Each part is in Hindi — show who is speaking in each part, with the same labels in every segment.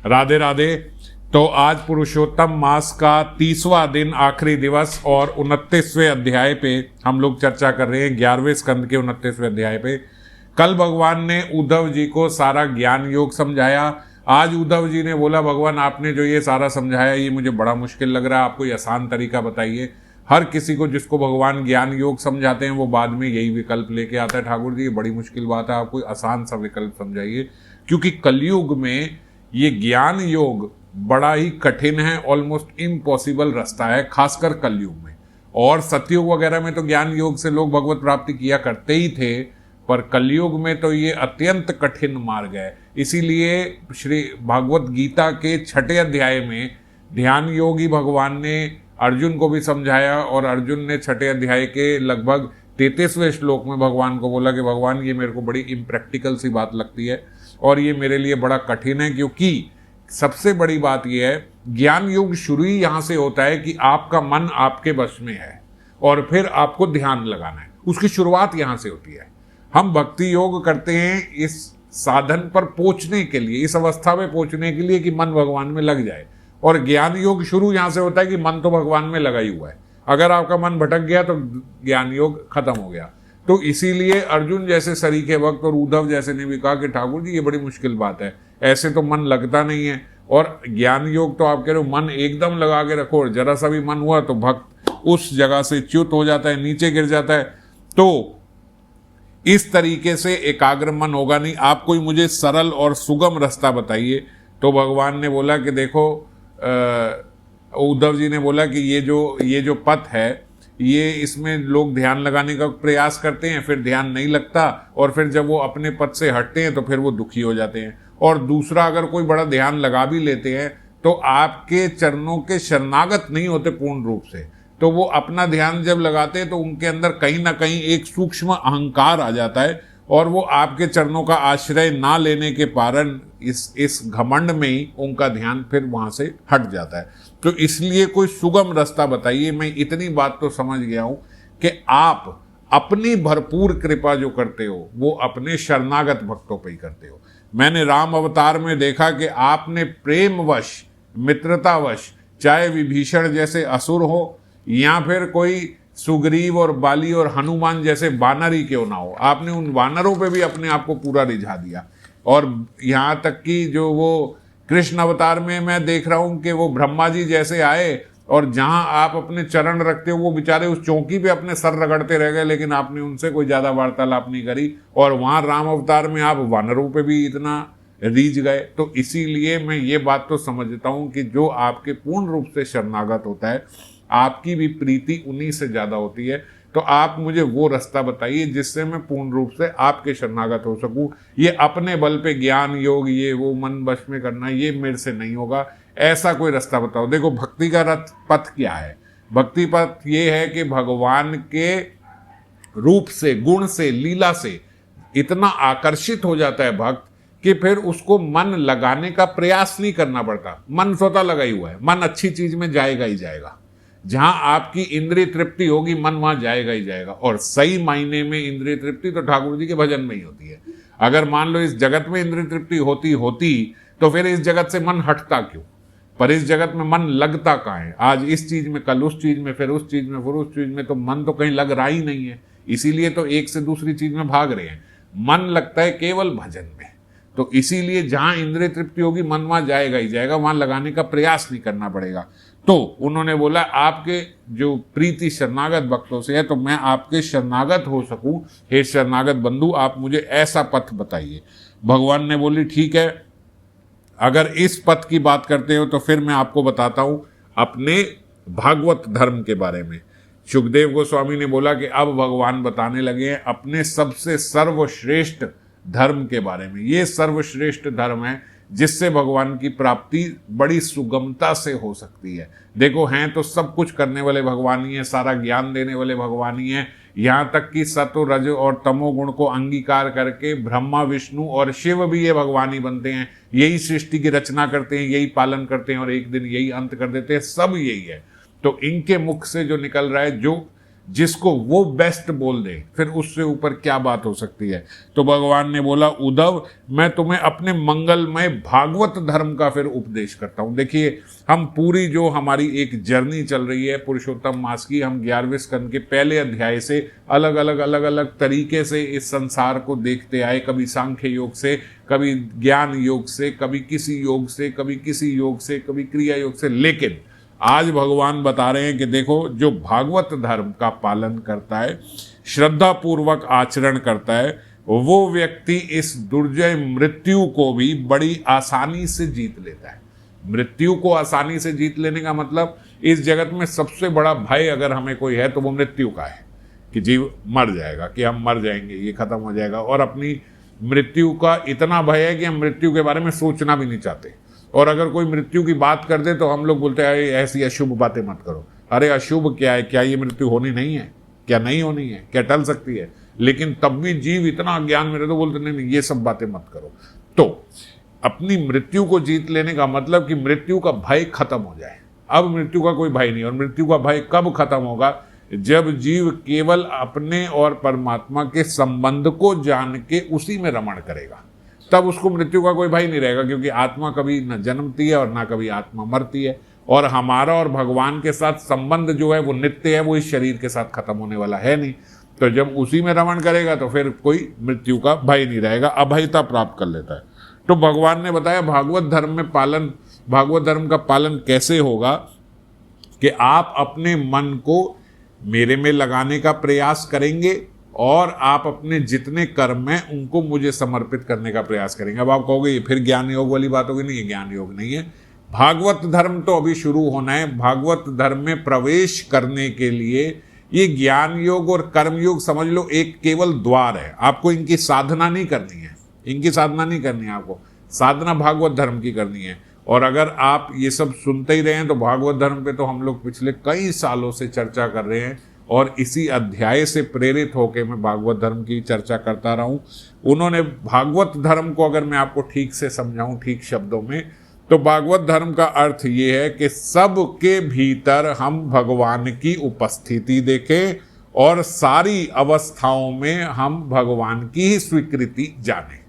Speaker 1: राधे राधे। तो आज पुरुषोत्तम मास का 30वां दिन, आखिरी दिवस, और 29वें अध्याय पे हम लोग चर्चा कर रहे हैं, 11वें स्कंद के 29वें अध्याय पे। कल भगवान ने उद्धव जी को सारा ज्ञान योग समझाया। आज उद्धव जी ने बोला, भगवान आपने जो ये सारा समझाया ये मुझे बड़ा मुश्किल लग रहा है, आप कोई आसान तरीका बताइए। हर किसी को जिसको भगवान ज्ञान योग समझाते हैं वो बाद में यही विकल्प लेके आता है, ठाकुर जी ये बड़ी मुश्किल बात है, आप कोई आसान सा विकल्प समझाइए। क्योंकि कलयुग में ये ज्ञान योग बड़ा ही कठिन है, ऑलमोस्ट इम्पॉसिबल रास्ता है, खासकर कलयुग में। और सतयुग वगैरह में तो ज्ञान योग से लोग भगवत प्राप्ति किया करते ही थे, पर कलयुग में तो ये अत्यंत कठिन मार्ग है। इसीलिए श्री भागवत गीता के 6ठे अध्याय में ध्यान योगी भगवान ने अर्जुन को भी समझाया, और अर्जुन ने 6ठे अध्याय के लगभग 33वें श्लोक में भगवान को बोला कि भगवान ये मेरे को बड़ी इम्प्रैक्टिकल सी बात लगती है और ये मेरे लिए बड़ा कठिन है। क्योंकि सबसे बड़ी बात यह है, ज्ञान योग शुरू ही यहाँ से होता है कि आपका मन आपके वश में है और फिर आपको ध्यान लगाना है, उसकी शुरुआत यहाँ से होती है। हम भक्ति योग करते हैं इस साधन पर पहुंचने के लिए, इस अवस्था में पहुंचने के लिए कि मन भगवान में लग जाए, और ज्ञान योग शुरू यहाँ से होता है कि मन तो भगवान में लगा ही हुआ है। अगर आपका मन भटक गया तो ज्ञान योग खत्म हो गया। तो इसीलिए अर्जुन जैसे सरीखे वक्त और उद्धव जैसे ने भी कहा कि ठाकुर जी ये बड़ी मुश्किल बात है, ऐसे तो मन लगता नहीं है। और ज्ञान योग तो आप कह रहे हो मन एकदम लगा के रखो, और जरा सा भी मन हुआ तो भक्त उस जगह से च्युत हो जाता है, नीचे गिर जाता है। तो इस तरीके से एकाग्र मन होगा नहीं। आप कोई मुझे सरल और सुगम रास्ता बताइए। तो भगवान ने बोला कि देखो, उद्धव जी ने बोला कि ये जो पथ है, ये इसमें लोग ध्यान लगाने का प्रयास करते हैं, फिर ध्यान नहीं लगता, और फिर जब वो अपने पथ से हटते हैं तो फिर वो दुखी हो जाते हैं। और दूसरा, अगर कोई बड़ा ध्यान लगा भी लेते हैं तो आपके चरणों के शरणागत नहीं होते पूर्ण रूप से। तो वो अपना ध्यान जब लगाते हैं तो उनके अंदर कहीं ना कहीं एक सूक्ष्म अहंकार आ जाता है, और वो आपके चरणों का आश्रय ना लेने के कारण इस घमंड में ही उनका ध्यान फिर वहां से हट जाता है। तो इसलिए कोई सुगम रास्ता बताइए। मैं इतनी बात तो समझ गया हूं कि आप अपनी भरपूर कृपा जो करते हो वो अपने शरणागत भक्तों पे ही करते हो। मैंने राम अवतार में देखा कि आपने प्रेमवश, मित्रतावश, चाहे विभीषण जैसे असुर हो या फिर कोई सुग्रीव और बाली और हनुमान जैसे वानर ही क्यों ना हो, आपने उन वानरों पे भी अपने आप को पूरा रिझा दिया। और यहाँ तक कि जो वो कृष्ण अवतार में मैं देख रहा हूँ कि वो ब्रह्मा जी जैसे आए, और जहाँ आप अपने चरण रखते हो वो बेचारे उस चौकी पे अपने सर रगड़ते रह गए, लेकिन आपने उनसे कोई ज़्यादा वार्तालाप नहीं करी। और वहाँ राम अवतार में आप वानरों पे भी इतना रीझ गए। तो इसीलिए मैं ये बात तो समझता हूँ कि जो आपके पूर्ण रूप से शरणागत होता है, आपकी भी प्रीति उन्हीं से ज़्यादा होती है। तो आप मुझे वो रास्ता बताइए जिससे मैं पूर्ण रूप से आपके शरणागत हो सकूं। ये अपने बल पे ज्ञान योग, ये वो मन वश में करना, ये मेरे से नहीं होगा। ऐसा कोई रास्ता बताओ। देखो, भक्ति का पथ क्या है? भक्ति पथ ये है कि भगवान के रूप से, गुण से, लीला से इतना आकर्षित हो जाता है भक्त कि फिर उसको मन लगाने का प्रयास नहीं करना पड़ता। मन स्वतः लगा ही हुआ है। मन अच्छी चीज में जाएगा ही जाएगा। जहां आपकी इंद्रिय तृप्ति होगी, मन वहां जाएगा ही जाएगा। और सही मायने में इंद्रिय तृप्ति तो ठाकुर जी के भजन में ही होती है। अगर मान लो इस जगत में इंद्रिय तृप्ति होती तो फिर इस जगत से मन हटता क्यों? पर इस जगत में मन लगता कहाँ है? आज इस चीज में, कल उस चीज में, फिर उस चीज में, फिर उस चीज में, तो मन तो कहीं लग रहा ही नहीं है। इसीलिए तो एक से दूसरी चीज में भाग रहे हैं। मन लगता है केवल भजन में। तो इसीलिए जहां इंद्रिय तृप्ति होगी, मन वहां जाएगा ही जाएगा, वहां लगाने का प्रयास नहीं करना पड़ेगा। तो उन्होंने बोला, आपके जो प्रीति शरणागत भक्तों से है, तो मैं आपके शरणागत हो सकूं, हे शरणागत बंधु, आप मुझे ऐसा पथ बताइए। भगवान ने बोली, ठीक है, अगर इस पथ की बात करते हो तो फिर मैं आपको बताता हूं अपने भागवत धर्म के बारे में। सुखदेव गोस्वामी ने बोला कि अब भगवान बताने लगे हैं अपने सबसे सर्वश्रेष्ठ धर्म के बारे में। ये सर्वश्रेष्ठ धर्म है जिससे भगवान की प्राप्ति बड़ी सुगमता से हो सकती है। देखो, हैं तो सब कुछ करने वाले भगवान ही हैं, सारा ज्ञान देने वाले भगवान ही हैं। यहाँ तक कि सत्व, रज और तमो गुण को अंगीकार करके ब्रह्मा, विष्णु और शिव भी ये भगवान ही बनते हैं। यही सृष्टि की रचना करते हैं, यही पालन करते हैं, और एक दिन यही अंत कर देते हैं। सब यही है। तो इनके मुख से जो निकल रहा है, जो जिसको वो बेस्ट बोल दे, फिर उससे ऊपर क्या बात हो सकती है। तो भगवान ने बोला, उद्धव मैं तुम्हें अपने मंगलमय भागवत धर्म का फिर उपदेश करता हूं। देखिए, हम पूरी जो हमारी एक जर्नी चल रही है पुरुषोत्तम मास की, हम 11वें स्कंद के पहले अध्याय से अलग अलग तरीके से इस संसार को देखते आए। कभी सांख्य योग से, कभी ज्ञान योग से, कभी किसी योग से, कभी किसी योग से, कभी क्रिया योग से। लेकिन आज भगवान बता रहे हैं कि देखो, जो भागवत धर्म का पालन करता है, श्रद्धा पूर्वक आचरण करता है, वो व्यक्ति इस दुर्जय मृत्यु को भी बड़ी आसानी से जीत लेता है। मृत्यु को आसानी से जीत लेने का मतलब, इस जगत में सबसे बड़ा भय अगर हमें कोई है तो वो मृत्यु का है, कि जीव मर जाएगा, कि हम मर जाएंगे, ये खत्म हो जाएगा। और अपनी मृत्यु का इतना भय है कि हम मृत्यु के बारे में सोचना भी नहीं चाहते। और अगर कोई मृत्यु की बात कर दे तो हम लोग बोलते हैं ऐसी अशुभ बातें मत करो। अरे अशुभ क्या है? क्या ये मृत्यु होनी नहीं है? क्या नहीं होनी है? क्या टल सकती है? लेकिन तब भी जीव इतना ज्ञान में रहते तो बोलते नहीं ये सब बातें मत करो। तो अपनी मृत्यु को जीत लेने का मतलब कि मृत्यु का भय खत्म हो जाए। अब मृत्यु का कोई भय नहीं। और मृत्यु का भय कब खत्म होगा? जब जीव केवल अपने और परमात्मा के संबंध को जान के उसी में रमण करेगा, तब उसको मृत्यु का कोई भय नहीं रहेगा। क्योंकि आत्मा कभी न जन्मती है और ना कभी आत्मा मरती है। और हमारा और भगवान के साथ संबंध जो है वो नित्य है, वो इस शरीर के साथ खत्म होने वाला है नहीं। तो जब उसी में रमण करेगा तो फिर कोई मृत्यु का भय नहीं रहेगा, अभयता प्राप्त कर लेता है। तो भगवान ने बताया भागवत धर्म का पालन कैसे होगा, कि आप अपने मन को मेरे में लगाने का प्रयास करेंगे और आप अपने जितने कर्म हैं उनको मुझे समर्पित करने का प्रयास करेंगे। अब आप कहोगे ये फिर ज्ञान योग वाली बात होगी। नहीं, ये ज्ञान योग नहीं है। भागवत धर्म तो अभी शुरू होना है। भागवत धर्म में प्रवेश करने के लिए ये ज्ञान योग और कर्म योग समझ लो एक केवल द्वार है। आपको इनकी साधना नहीं करनी है, आपको साधना भागवत धर्म की करनी है। और अगर आप ये सब सुनते ही रहे हैं तो भागवत धर्म पे तो हम लोग पिछले कई सालों से चर्चा कर रहे हैं, और इसी अध्याय से प्रेरित होकर मैं भागवत धर्म की चर्चा करता रहा हूँ। उन्होंने भागवत धर्म को अगर मैं आपको ठीक से समझाऊं, ठीक शब्दों में, तो भागवत धर्म का अर्थ ये है कि सबके भीतर हम भगवान की उपस्थिति देखें और सारी अवस्थाओं में हम भगवान की ही स्वीकृति जानें।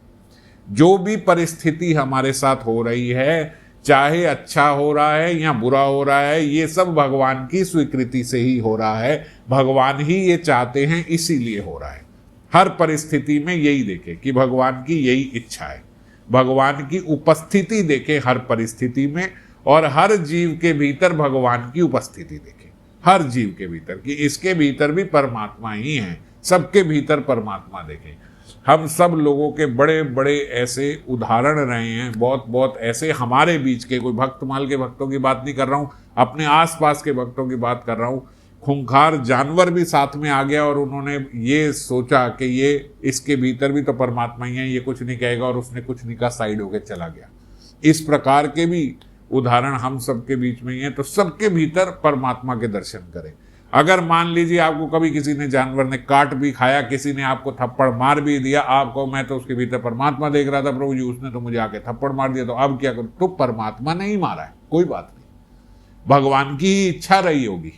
Speaker 1: जो भी परिस्थिति हमारे साथ हो रही है, चाहे अच्छा हो रहा है या बुरा हो रहा है, ये सब भगवान की स्वीकृति से ही हो रहा है। भगवान ही ये चाहते हैं, इसीलिए हो रहा है। हर परिस्थिति में यही देखें कि भगवान की यही इच्छा है। भगवान की उपस्थिति देखें हर परिस्थिति में, और हर जीव के भीतर भगवान की उपस्थिति देखें। हर जीव के भीतर, कि इसके भीतर भी परमात्मा ही है। सबके भीतर परमात्मा देखें। हम सब लोगों के बड़े बड़े ऐसे उदाहरण रहे हैं, बहुत ऐसे हमारे बीच के, कोई भक्तमाल के भक्तों की बात नहीं कर रहा हूँ, अपने आसपास के भक्तों की बात कर रहा हूँ। खूंखार जानवर भी साथ में आ गया और उन्होंने ये सोचा कि ये इसके भीतर भी तो परमात्मा ही है, ये कुछ नहीं कहेगा, और उसने कुछ नहीं कहा, साइड होकर चला गया। इस प्रकार के भी उदाहरण हम सबके बीच में ही हैं। तो सबके भीतर परमात्मा के दर्शन करें। अगर मान लीजिए आपको कभी किसी ने, जानवर ने काट भी खाया, किसी ने आपको थप्पड़ मार भी दिया, आपको मैं तो उसके भीतर परमात्मा देख रहा था प्रभु जी, उसने तो मुझे आके थप्पड़ मार दिया, तो अब क्या करूं? तो परमात्मा ने ही मारा है, कोई बात नहीं। भगवान की ही इच्छा रही होगी,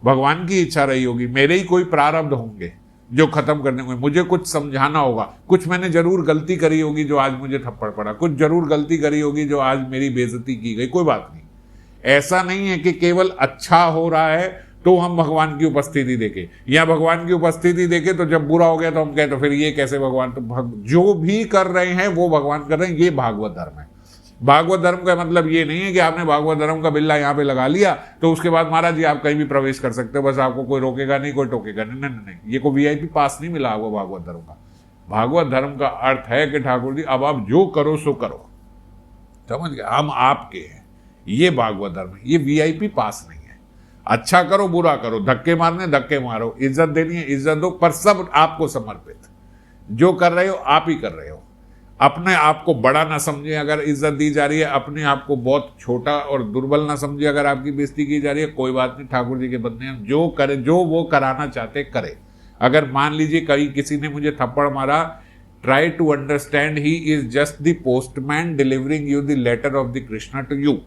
Speaker 1: भगवान की इच्छा रही होगी। मेरे ही कोई प्रारब्ध होंगे जो खत्म करने होंगे। मुझे कुछ समझाना होगा, कुछ मैंने जरूर गलती करी होगी जो आज मुझे थप्पड़ पड़ा, कुछ जरूर गलती करी होगी जो आज मेरी बेइज्जती की गई, कोई बात नहीं। ऐसा नहीं है कि केवल अच्छा हो रहा है तो हम भगवान की उपस्थिति देखें, या भगवान की उपस्थिति देखें तो जब बुरा हो गया तो हम कहें तो फिर ये कैसे भगवान। तो जो भी कर रहे हैं वो भगवान कर रहे हैं। ये भागवत धर्म है। भागवत धर्म का मतलब ये नहीं है कि आपने भागवत धर्म का बिल्ला यहाँ पे लगा लिया तो उसके बाद महाराज जी आप कहीं भी प्रवेश कर सकते हो, बस आपको कोई रोकेगा नहीं, कोई टोकेगा नहीं। नहीं, ये को VIP पास नहीं मिला आपको भागवत धर्म का। भागवत धर्म का अर्थ है कि ठाकुर जी अब आप जो करो सो करो, समझ गए, हम आपके हैं। ये भागवत धर्म है, ये VIP पास नहीं है। अच्छा करो बुरा करो, धक्के मारने धक्के मारो, इज्जत देनी है इज्जत दो, पर सब आपको समर्पित। जो कर रहे हो आप ही कर रहे हो। अपने आप को बड़ा ना समझे अगर इज्जत दी जा रही है, अपने आप को बहुत छोटा और दुर्बल ना समझे अगर आपकी बेइज्जती की जा रही है, कोई बात नहीं। ठाकुर जी के बंदे हैं, जो करे, जो वो कराना चाहते करे। अगर मान लीजिए कहीं किसी ने मुझे थप्पड़ मारा, try to understand he is just the postman delivering you the letter of the Krishna to you.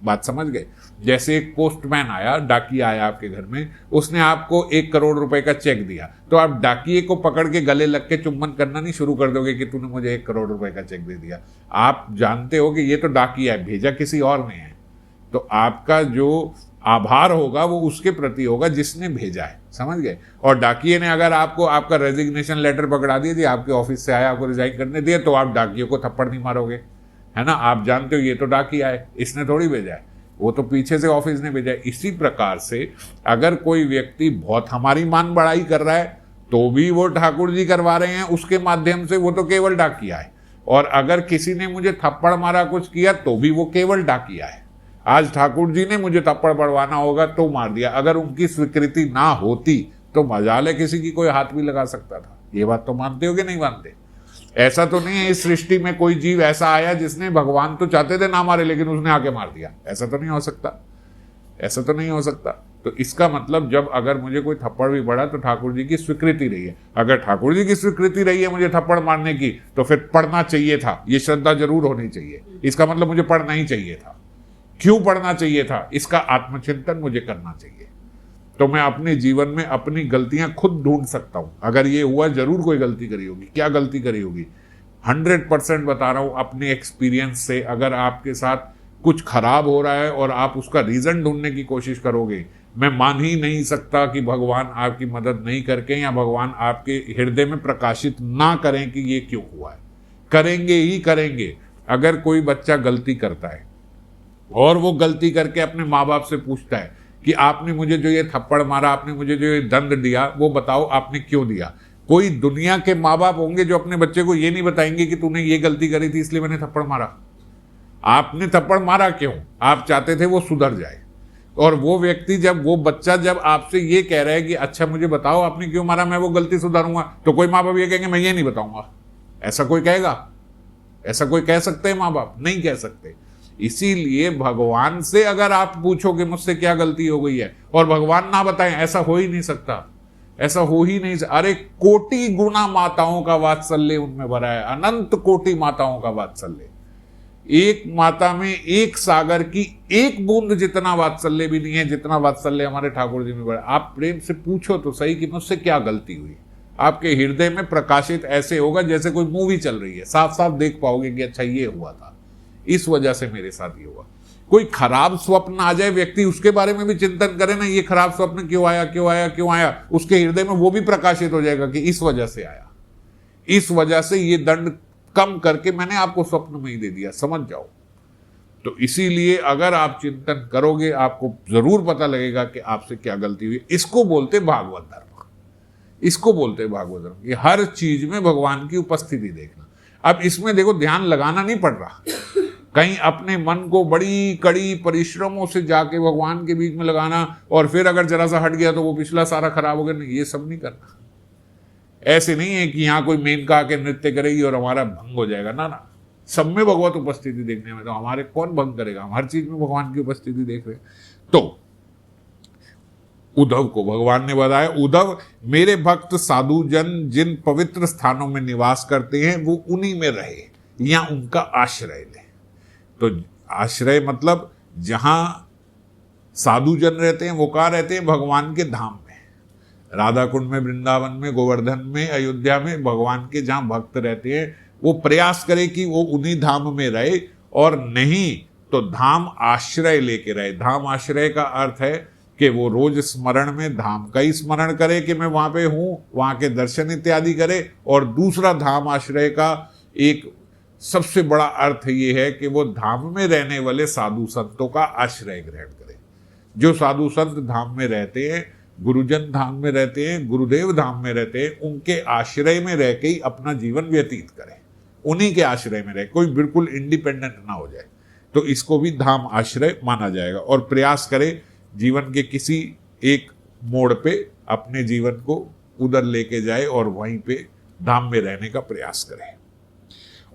Speaker 1: बात समझ गए? जैसे एक पोस्टमैन आया, डाकिया आया आपके घर में, उसने आपको 1 करोड़ रुपए का चेक दिया, तो आप डाकिए को पकड़ के गले लग के चुम्बन करना नहीं शुरू कर दोगे कि तूने मुझे 1 करोड़ रुपए का चेक दे दिया। आप जानते हो कि ये तो डाकिया है, भेजा किसी और ने है, तो आपका जो आभार होगा वो उसके प्रति होगा जिसने भेजा है, समझ गए? और डाकिए ने अगर आपको आपका रेजिग्नेशन लेटर पकड़ा दिया, जी आपके ऑफिस से आया, आपको रिजाइन करने दिया, तो आप डाकिए को थप्पड़ नहीं मारोगे, है ना? आप जानते हो ये तो डाकिया है, इसने थोड़ी भेजा है, वो तो पीछे से ऑफिस ने भेजा है। इसी प्रकार से अगर कोई व्यक्ति बहुत हमारी मान बढ़ाई कर रहा है तो भी वो ठाकुर जी करवा रहे हैं उसके माध्यम से, वो तो केवल डाकिया है। और अगर किसी ने मुझे थप्पड़ मारा, कुछ किया, तो भी वो केवल डाकिया है। आज ठाकुर जी ने मुझे थप्पड़ पड़वाना होगा तो मार दिया, अगर उनकी स्वीकृति ना होती तो मजाल है किसी की कोई हाथ भी लगा सकता था। ये बात तो मानते हो कि नहीं मानते? ऐसा तो नहीं है इस सृष्टि में कोई जीव ऐसा आया जिसने, भगवान तो चाहते थे ना मारे लेकिन उसने आके मार दिया, ऐसा तो नहीं हो सकता, ऐसा तो नहीं हो सकता। तो इसका मतलब जब अगर मुझे कोई थप्पड़ भी पड़ा तो ठाकुर जी की स्वीकृति रही है। अगर ठाकुर जी की स्वीकृति रही है मुझे थप्पड़ मारने की, तो फिर पढ़ना चाहिए था, ये श्रद्धा जरूर होनी चाहिए। इसका मतलब मुझे पढ़ना ही चाहिए था। क्यों पढ़ना चाहिए था? इसका आत्मचिंतन मुझे करना चाहिए, तो मैं अपने जीवन में अपनी गलतियां खुद ढूंढ सकता हूं। अगर ये हुआ, जरूर कोई गलती करी होगी। क्या गलती करी होगी? 100% बता रहा हूं अपने एक्सपीरियंस से। अगर आपके साथ कुछ खराब हो रहा है और आप उसका रीजन ढूंढने की कोशिश करोगे, मैं मान ही नहीं सकता कि भगवान आपकी मदद नहीं करके या भगवान आपके हृदय में प्रकाशित ना करें कि ये क्यों हुआ है। करेंगे ही करेंगे। अगर कोई बच्चा गलती करता है और वो गलती करके अपने माँ बाप से पूछता है कि आपने मुझे जो ये थप्पड़ मारा, आपने मुझे जो ये दंड दिया, वो बताओ आपने क्यों दिया। कोई दुनिया के माँ बाप होंगे जो अपने बच्चे को ये नहीं बताएंगे कि तूने ये गलती करी थी इसलिए मैंने थप्पड़ मारा। आपने थप्पड़ मारा क्यों? आप चाहते थे वो सुधर जाए। और वो व्यक्ति जब, वो बच्चा जब आपसे ये कह रहा है कि अच्छा मुझे बताओ आपने क्यों मारा, मैं वो गलती सुधारूंगा, तो कोई माँ बाप ये कहेंगे मैं ये नहीं बताऊंगा। ऐसा कोई कहेगा? ऐसा कोई कह सकते हैं माँ बाप? नहीं कह सकते। इसीलिए भगवान से अगर आप पूछोगे मुझसे क्या गलती हो गई है और भगवान ना बताएं, ऐसा हो ही नहीं सकता, ऐसा हो ही नहीं सकता। अरे कोटि गुना माताओं का वात्सल्य उनमें भरा है, अनंत कोटि माताओं का वात्सल्य। एक माता में एक सागर की एक बूंद जितना वात्सल्य भी नहीं है जितना वात्सल्य हमारे ठाकुर जी में भरा। आप प्रेम से पूछो तो सही कि मुझसे क्या गलती हुई। आपके हृदय में प्रकाशित ऐसे होगा जैसे कोई मूवी चल रही है, साफ साफ देख पाओगे कि अच्छा ये हुआ था, इस वजह से मेरे साथ ये हुआ। कोई खराब स्वप्न आ जाए, व्यक्ति उसके बारे में भी चिंतन करे ना, ये खराब स्वप्न क्यों आया, क्यों आया, क्यों आया, उसके हृदय में वो भी प्रकाशित हो जाएगा कि इस वजह से आया, इस वजह से ये दंड कम करके मैंने आपको स्वप्न में ही दे दिया, समझ जाओ। तो इसीलिए अगर आप चिंतन करोगे आपको जरूर पता लगेगा कि आपसे क्या गलती हुई। इसको बोलते भागवत धर्म, इसको बोलते भागवत धर्म। ये हर चीज में भगवान की उपस्थिति देखना। अब इसमें देखो ध्यान लगाना नहीं पड़ रहा, कहीं अपने मन को बड़ी कड़ी परिश्रमों से जाके भगवान के बीच में लगाना और फिर अगर जरा सा हट गया तो वो पिछला सारा खराब हो गया। नहीं, ये सब नहीं करना। ऐसे नहीं है कि यहाँ कोई मेनका आके नृत्य करेगी और हमारा भंग हो जाएगा, ना ना। सब में भगवत उपस्थिति देखने में तो हमारे कौन भंग करेगा, हम हर चीज में भगवान की उपस्थिति देख रहे। तो उद्धव को भगवान ने बताया, उद्धव मेरे भक्त साधु जन जिन पवित्र स्थानों में निवास करते हैं वो उन्हीं में रहे या उनका आश्रय ले। तो आश्रय मतलब जहां साधु जन रहते हैं वो कहाँ रहते हैं? भगवान के धाम में, राधा कुंड में, वृंदावन में, गोवर्धन में, अयोध्या में भगवान के जहां भक्त रहते हैं वो प्रयास करे कि वो उन्हीं धाम में रहे, और नहीं तो धाम आश्रय लेके रहे। धाम आश्रय का अर्थ है कि वो रोज स्मरण में धाम का ही स्मरण करे कि मैं वहां पे हूं, वहां के दर्शन इत्यादि करे। और दूसरा धाम आश्रय का एक सबसे बड़ा अर्थ ये है कि वो धाम में रहने वाले साधु संतों का आश्रय ग्रहण करे। जो साधु संत धाम में रहते हैं, गुरुजन धाम में रहते हैं, गुरुदेव धाम में रहते हैं, उनके आश्रय में रह के ही अपना जीवन व्यतीत करें, उन्हीं के आश्रय में रहे, कोई बिल्कुल इंडिपेंडेंट ना हो जाए। तो इसको भी धाम आश्रय माना जाएगा। और प्रयास करे जीवन के किसी एक मोड़ पे अपने जीवन को उधर लेके जाए और वहीं पे धाम में रहने का प्रयास करे।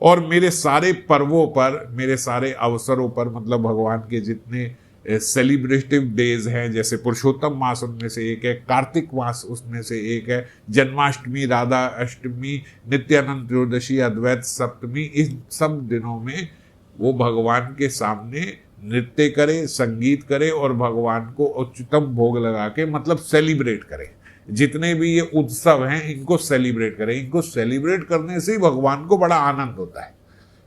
Speaker 1: और मेरे सारे पर्वों पर, मेरे सारे अवसरों पर, मतलब भगवान के जितने सेलिब्रेटिव डेज हैं, जैसे पुरुषोत्तम मास उनमें से एक है, कार्तिक मास उसमें से एक है, जन्माष्टमी, राधा अष्टमी, नित्यानंद त्रयोदशी, अद्वैत सप्तमी, इन सब दिनों में वो भगवान के सामने नृत्य करे, संगीत करे और भगवान को उच्चतम भोग लगा के मतलब सेलिब्रेट करे। जितने भी ये उत्सव हैं इनको सेलिब्रेट करें। इनको सेलिब्रेट करने से ही भगवान को बड़ा आनंद होता है।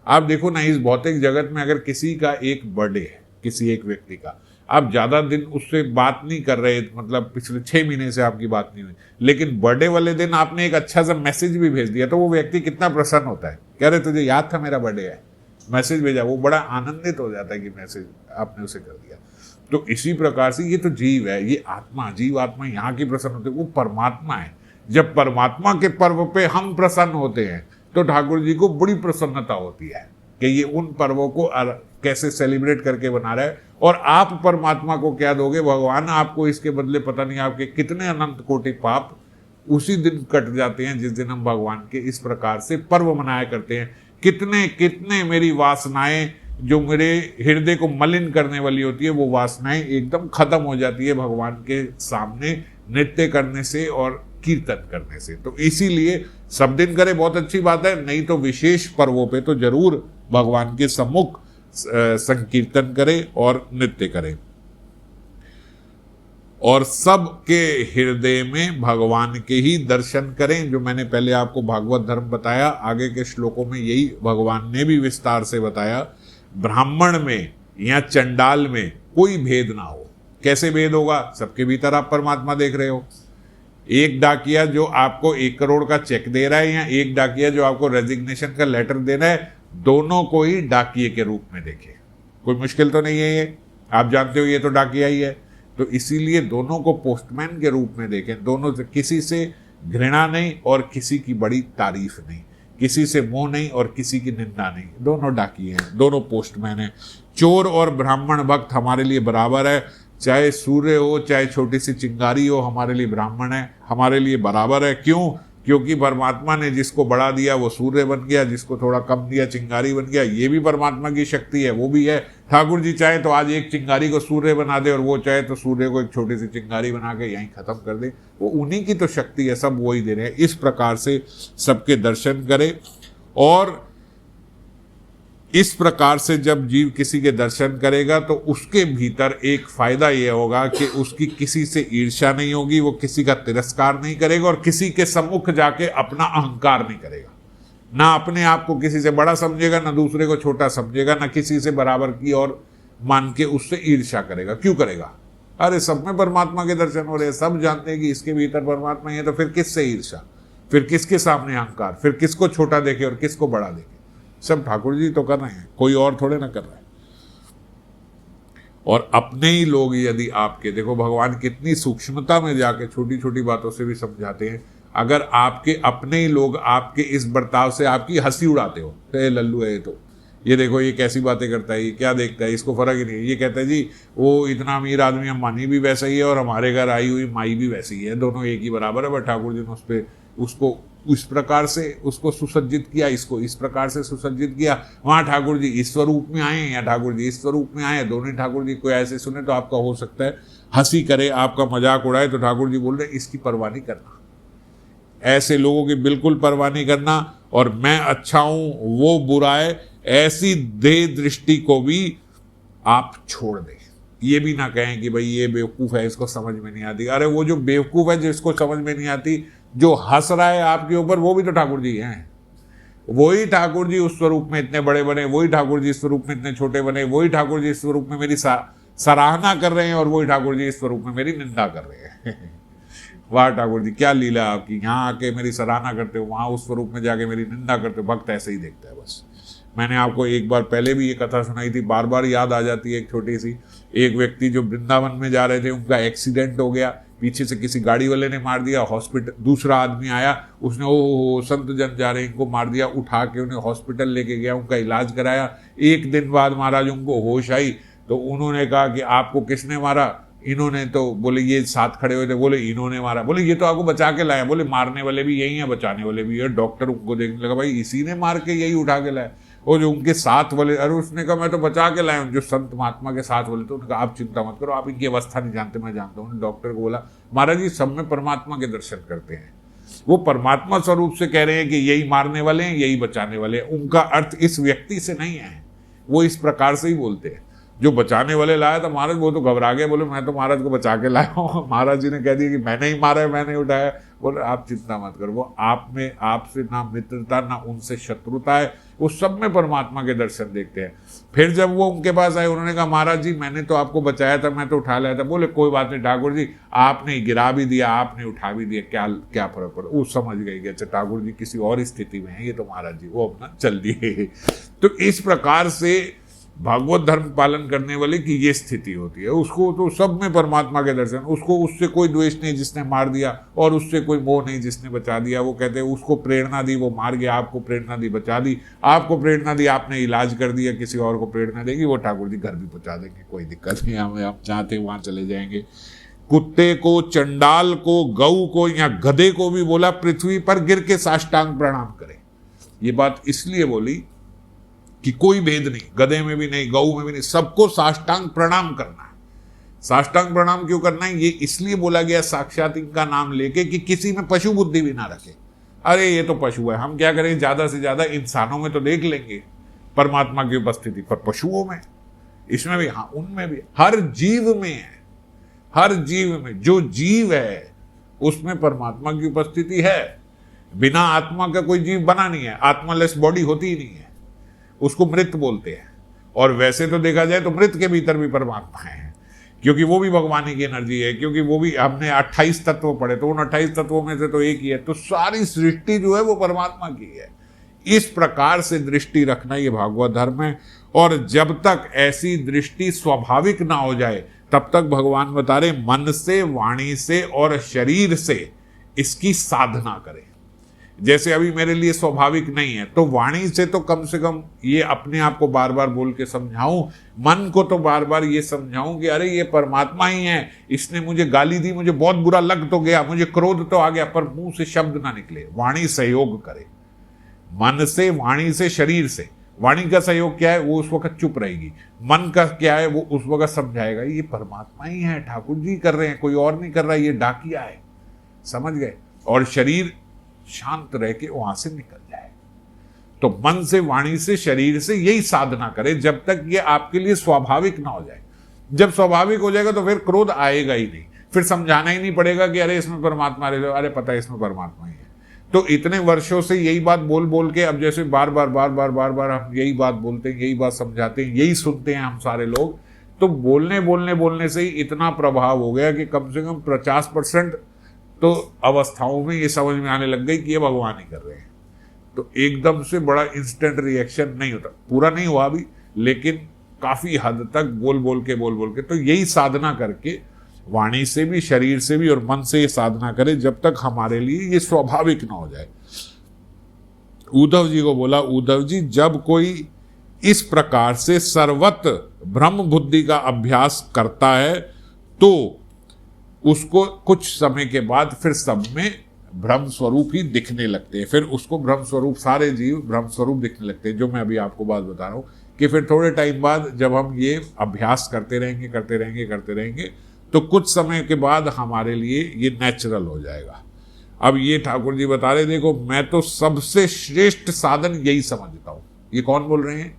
Speaker 1: आप देखो ना, इस भौतिक जगत में अगर किसी का एक बर्थडे है, किसी एक व्यक्ति का, आप ज़्यादा दिन उससे बात नहीं कर रहे, मतलब पिछले 6 महीने से आपकी बात नहीं हुई, लेकिन बर्थडे वाले दिन आपने एक अच्छा सा मैसेज भी भेज दिया तो वो व्यक्ति कितना प्रसन्न होता है। कह रहे तुझे याद था मेरा बर्थडे है, मैसेज भेजा, वो बड़ा आनंदित हो जाता है कि मैसेज आपने उसे कर दिया। तो इसी प्रकार से ये तो जीव है, ये आत्मा, जीव आत्मा यहाँ की प्रसन्न होते, वो परमात्मा है। जब परमात्मा के पर्व पे हम प्रसन्न होते हैं तो ठाकुर जी को बड़ी प्रसन्नता होती है कि ये उन पर्वों को कैसे सेलिब्रेट करके बना रहा है। और आप परमात्मा को क्या दोगे? भगवान आपको इसके बदले पता नहीं आपके कितने अनंत कोटि पाप उसी दिन कट जाते हैं जिस दिन हम भगवान के इस प्रकार से पर्व मनाया करते हैं। कितने कितने मेरी वासनाएं जो मेरे हृदय को मलिन करने वाली होती है, वो वासनाएं एकदम खत्म हो जाती है भगवान के सामने नृत्य करने से और कीर्तन करने से। तो इसीलिए सब दिन करे बहुत अच्छी बात है, नहीं तो विशेष पर्वों पे तो जरूर भगवान के सम्मुख संकीर्तन करें और नृत्य करें। और सबके हृदय में भगवान के ही दर्शन करें। जो मैंने पहले आपको भागवत धर्म बताया, आगे के श्लोकों में यही भगवान ने भी विस्तार से बताया। ब्राह्मण में या चंडाल में कोई भेद ना हो। कैसे भेद होगा? सबके भीतर आप परमात्मा देख रहे हो। एक डाकिया जो आपको 1 करोड़ का चेक दे रहा है या एक डाकिया जो आपको रेजिग्नेशन का लेटर दे रहा है, दोनों को ही डाकिये के रूप में देखे। कोई मुश्किल तो नहीं है, ये आप जानते हो ये तो डाकिया ही है। तो इसीलिए दोनों को पोस्टमैन के रूप में देखें। दोनों से किसी से घृणा नहीं और किसी की बड़ी तारीफ नहीं, किसी से मोह नहीं और किसी की निंदा नहीं। दोनों डाकिये हैं, दोनों पोस्टमैन हैं। चोर और ब्राह्मण भक्त हमारे लिए बराबर है। चाहे सूर्य हो, चाहे छोटी सी चिंगारी हो, हमारे लिए ब्राह्मण है, हमारे लिए बराबर है। क्यों? क्योंकि परमात्मा ने जिसको बढ़ा दिया वो सूर्य बन गया, जिसको थोड़ा कम दिया चिंगारी बन गया। ये भी परमात्मा की शक्ति है, वो भी है। ठाकुर जी चाहे तो आज एक चिंगारी को सूर्य बना दे और वो चाहे तो सूर्य को एक छोटी सी चिंगारी बना के यहीं खत्म कर दे। वो उन्हीं की तो शक्ति है, सब वही दे रहे हैं। इस प्रकार से सबके दर्शन करे। और इस प्रकार से जब जीव किसी के दर्शन करेगा तो उसके भीतर एक फायदा यह होगा कि उसकी किसी से ईर्ष्या नहीं होगी, वो किसी का तिरस्कार नहीं करेगा और किसी के सम्मुख जाके अपना अहंकार नहीं करेगा। ना अपने आप को किसी से बड़ा समझेगा, ना दूसरे को छोटा समझेगा, ना किसी से बराबर की और मान के उससे ईर्ष्या करेगा। क्यों करेगा? अरे सब में परमात्मा के दर्शन हो रहे हैं, सब जानते हैं कि इसके भीतर परमात्मा ही है, तो फिर किससे ईर्ष्या, फिर किसके सामने अहंकार, फिर किसको छोटा देखे और किसको बड़ा देखे? सब ठाकुर जी तो कर रहे हैं, कोई और थोड़े ना कर रहा है। और अपने ही लोग यदि आपके, देखो भगवान कितनी सूक्ष्मता में जाके छोटी छोटी बातों से भी समझाते हैं। अगर आपके अपने ही लोग आपके इस बर्ताव से आपकी हंसी उड़ाते हो, तो ये लल्लू है, ये देखो ये कैसी बातें करता है, ये क्या देखता है, इसको फर्क ही नहीं है। ये कहता है जी वो इतना अमीर आदमी, अंबानी भी वैसा ही है और हमारे घर आई हुई माई भी वैसी ही है, दोनों एक ही बराबर है। बट ठाकुर जी ने उस पर उसको इस प्रकार से उसको सुसज्जित किया, इसको इस प्रकार से सुसज्जित किया। वहाँ ठाकुर जी इस स्वरूप में आए या ठाकुर जी इस स्वरूप में आए, दोनों ठाकुर जी को ऐसे सुने तो आपका हो सकता है हंसी करे, आपका मजाक उड़ाए, तो ठाकुर जी बोल रहे इसकी परवाह नहीं करना, ऐसे लोगों की बिल्कुल परवाह नहीं करना। और मैं अच्छा हूं वो बुरा है, ऐसी देह दृष्टि को भी आप छोड़ दें। ये भी ना कहें कि भाई ये बेवकूफ़ है, इसको समझ में नहीं आती। अरे वो जो बेवकूफ़ है जिसको समझ में नहीं आती, जो हंस रहा है आपके ऊपर, वो भी तो ठाकुर जी हैं। वही ठाकुर जी उस स्वरूप में इतने बड़े बने, वही ठाकुर जी इस स्वरूप में इतने छोटे बने, वही ठाकुर जी इस स्वरूप में मेरी सराहना कर रहे हैं और वही ठाकुर जी इस स्वरूप में मेरी निंदा कर रहे हैं। वाह ठाकुर जी क्या लीला आपकी, यहाँ आके मेरी सराहना करते हो, वहाँ उस स्वरूप में जाके मेरी निंदा करते हो। भक्त ऐसे ही देखता है बस। मैंने आपको एक बार पहले भी ये कथा सुनाई थी, बार बार याद आ जाती है। एक छोटी सी, एक व्यक्ति जो वृंदावन में जा रहे थे, उनका एक्सीडेंट हो गया, पीछे से किसी गाड़ी वाले ने मार दिया। हॉस्पिटल दूसरा आदमी आया, उसने ओ संत जन जा रहे हैं, इनको मार दिया। उठा के उन्हें हॉस्पिटल लेके गया, उनका इलाज कराया। 1 दिन बाद महाराज उनको होश आई, तो उन्होंने कहा कि आपको किसने मारा? इन्होंने। तो बोले ये साथ खड़े हुए थे, बोले इन्होंने मारा। बोले ये तो आपको बचा के लाया। बोले मारने वाले भी यही हैं, बचाने वाले भी है। डॉक्टर उनको देखने लगा, भाई इसी ने मार के यही उठा के लाया। और जो उनके साथ वाले, अरे उसने कहा मैं तो बचा के लाया हूँ, जो संत महात्मा के साथ वाले, तो उन्होंने कहा आप चिंता मत करो, आप इनकी अवस्था नहीं जानते, मैं जानता हूँ। डॉक्टर को बोला महाराज जी सब में परमात्मा के दर्शन करते हैं, वो परमात्मा स्वरूप से कह रहे हैं कि यही मारने वाले हैं, यही बचाने वाले हैं। उनका अर्थ इस व्यक्ति से नहीं है, वो इस प्रकार से ही बोलते हैं। जो बचाने वाले लाया था महाराज, वो तो घबरा गया, बोले मैं तो महाराज को बचा के लाया हूँ। महाराज जी ने कह दिया कि मैंने ही मारा है, मैंने ही उठाया। बोले आप चिंता मत करो, वो आप में आपसे ना मित्रता ना उनसे शत्रुता है, वो सब में परमात्मा के दर्शन देखते हैं। फिर जब वो उनके पास आए, उन्होंने कहा महाराज जी मैंने तो आपको बचाया था, मैं तो उठा लाया था। बोले कोई बात नहीं ठाकुर जी, आपने गिरा भी दिया, आपने उठा भी दिया, क्या क्या फर्क पड़ा। वो समझ गए कि अच्छा ठाकुर जी किसी और स्थिति में है, ये तो महाराज जी वो अपना चल दिए। तो इस प्रकार से भागवत धर्म पालन करने वाले की ये स्थिति होती है। उसको तो सब में परमात्मा के दर्शन, उसको उससे कोई द्वेष नहीं जिसने मार दिया, और उससे कोई मोह नहीं जिसने बचा दिया। वो कहते हैं उसको प्रेरणा दी, वो मार गया, आपको प्रेरणा दी, बचा दी। आपको प्रेरणा दी, आपने इलाज कर दिया, किसी और को प्रेरणा देगी, वो ठाकुर जी घर भी पहुंचा देंगे, कोई दिक्कत नहीं, हमें आप चाहते वहां चले जाएंगे। कुत्ते को, चंडाल को, गऊ को या गधे को भी बोला पृथ्वी पर गिर के साष्टांग प्रणाम करे। ये बात इसलिए बोली कि कोई भेद नहीं, गधे में भी नहीं, गऊ में भी नहीं, सबको साष्टांग प्रणाम करना है। साष्टांग प्रणाम क्यों करना है? ये इसलिए बोला गया साक्षात इनका नाम लेके कि किसी में पशु बुद्धि भी ना रखे। अरे ये तो पशु है, हम क्या करें, ज्यादा से ज्यादा इंसानों में तो देख लेंगे परमात्मा की उपस्थिति, पर पशुओं में, इसमें भी, हाँ उनमें भी, हर जीव में है। हर जीव में, जो जीव है उसमें परमात्मा की उपस्थिति है। बिना आत्मा का कोई जीव बना नहीं है, आत्मालेस बॉडी होती ही नहीं है, उसको मृत बोलते हैं। और वैसे तो देखा जाए तो मृत के भीतर भी परमात्मा है, क्योंकि वो भी भगवान की एनर्जी है, क्योंकि वो भी, हमने 28 तत्व पढ़े, तो उन 28 तत्वों में से तो एक ही है। तो सारी सृष्टि जो है वो परमात्मा की है। इस प्रकार से दृष्टि रखना ये भागवत धर्म है। और जब तक ऐसी दृष्टि स्वाभाविक ना हो जाए तब तक भगवान बता रहे मन से, वाणी से और शरीर से इसकी साधना करें। जैसे अभी मेरे लिए स्वाभाविक नहीं है, तो वाणी से तो कम से कम ये अपने आप को बार बार बोल के समझाऊं, मन को तो बार बार ये समझाऊं कि अरे ये परमात्मा ही है, इसने मुझे गाली दी, मुझे बहुत बुरा लग तो गया, मुझे क्रोध तो आ गया, पर मुंह से शब्द ना निकले। वाणी सहयोग करे, मन से, वाणी से, शरीर से। वाणी का सहयोग क्या है? वो उस वक्त चुप रहेगी। मन का क्या है? वो उस वक्त समझाएगा ये परमात्मा ही है, ठाकुर जी कर रहे हैं, कोई और नहीं कर रहा, ये डाकिया है। समझ गए? और शरीर शांत रह के वहां से निकल जाए। तो मन से, वाणी से, शरीर से यही साधना करें जब तक ये आपके लिए स्वाभाविक ना हो जाए। जब स्वाभाविक हो जाएगा तो फिर क्रोध आएगा ही नहीं, फिर समझाना ही नहीं पड़ेगा कि अरे इसमें परमात्मा रहे, अरे पता है इसमें परमात्मा ही है। तो इतने वर्षों से यही बात बोल बोल के अब जैसे बार बार हम यही बात बोलते हैं, यही बात समझाते हैं, यही सुनते हैं हम सारे लोग, तो बोलने से ही इतना प्रभाव हो गया कि कम से कम 50% तो अवस्थाओं में ये समझ में आने लग गई कि ये भगवान ही कर रहे हैं। तो एकदम से बड़ा इंस्टेंट रिएक्शन नहीं होता, पूरा नहीं हुआ अभी, लेकिन काफी हद तक बोल के तो यही साधना करके वाणी से भी, शरीर से भी और मन से ये साधना करें जब तक हमारे लिए ये स्वाभाविक ना हो जाए। उद्धव जी को बोला, उद्धव जी जब कोई इस प्रकार से सर्वत्र ब्रह्म बुद्धि का अभ्यास करता है तो उसको कुछ समय के बाद फिर सब में ब्रह्म स्वरूप ही दिखने लगते हैं। फिर उसको ब्रह्म स्वरूप, सारे जीव ब्रह्म स्वरूप दिखने लगते हैं। जो मैं अभी आपको बात बता रहा हूं कि फिर थोड़े टाइम बाद जब हम ये अभ्यास करते रहेंगे तो कुछ समय के बाद हमारे लिए ये नेचुरल हो जाएगा। अब ये ठाकुर जी बता रहे, देखो मैं तो सबसे श्रेष्ठ साधन यही समझता हूं। ये कौन बोल रहे हैं?